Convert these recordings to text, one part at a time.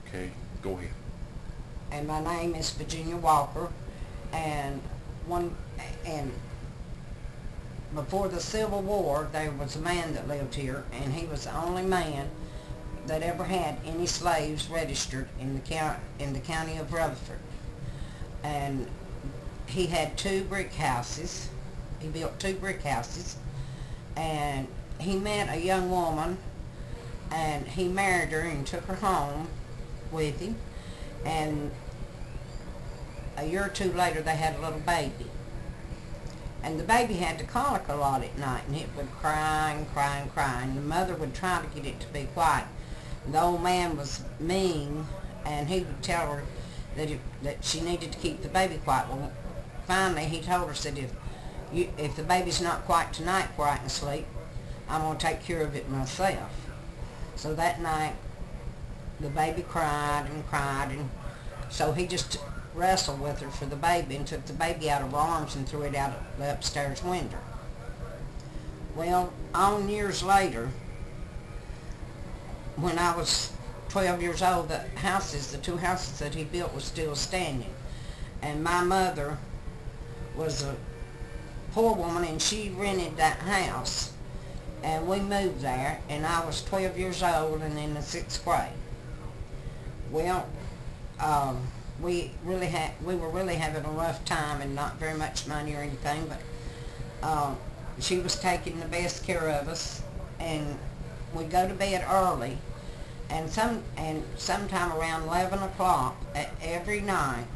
Okay, go ahead. And my name is Virginia Walker. And one and before the Civil War, there was a man that lived here, and he was the only man that ever had any slaves registered in the county of Rutherford. And he had 2 brick houses. He built 2 brick houses, and he met a young woman, and he married her and took her home with him. And a year or 2 later, they had a little baby. And the baby had to colic a lot at night, and it would cry and cry and cry, and the mother would try to get it to be quiet. The old man was mean, and he would tell her that she needed to keep the baby quiet. Well, finally, he told her, said, if the baby's not quiet tonight where I can sleep, I'm going to take care of it myself. So that night, the baby cried and cried, and so he just wrestled with her for the baby and took the baby out of her arms and threw it out the upstairs window. Well, on years later, when I was 12 years old, the 2 houses that he built were still standing. And my mother was a poor woman, and she rented that house. And we moved there, and I was 12 years old and in the 6th grade. Well, we were really having a rough time and not very much money or anything, but she was taking the best care of us, and we'd go to bed early, and sometime around 11 o'clock every night,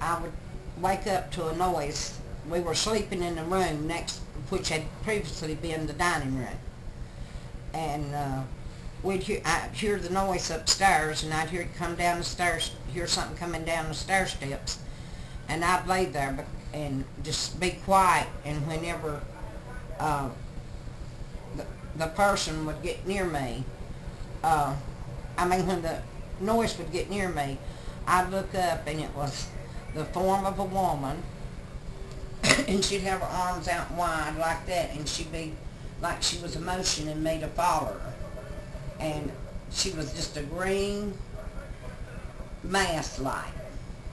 I would wake up to a noise. We were sleeping in the room next, which had previously been the dining room, and I'd hear the noise upstairs, and I'd hear it come down the stairs, hear something coming down the stair steps, and I'd lay there and just be quiet. And whenever the person would get near me, when the noise would get near me, I'd look up, and it was the form of a woman, and she'd have her arms out wide like that, and she'd be like she was motioning me to follow her. And she was just a green mass light,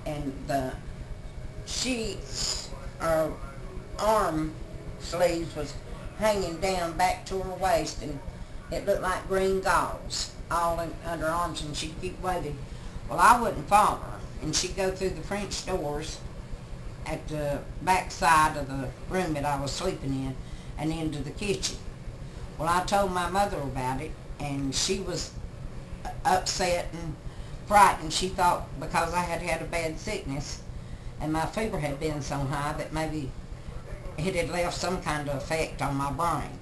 and the sheets or arm sleeves was hanging down back to her waist, and it looked like green gauze all under her arms, and she'd keep waving. Well, I wouldn't follow her, and she'd go through the French doors at the back side of the room that I was sleeping in and into the kitchen. Well, I told my mother about it, and she was upset and frightened. She thought because I had had a bad sickness and my fever had been so high that maybe it had left some kind of effect on my brain.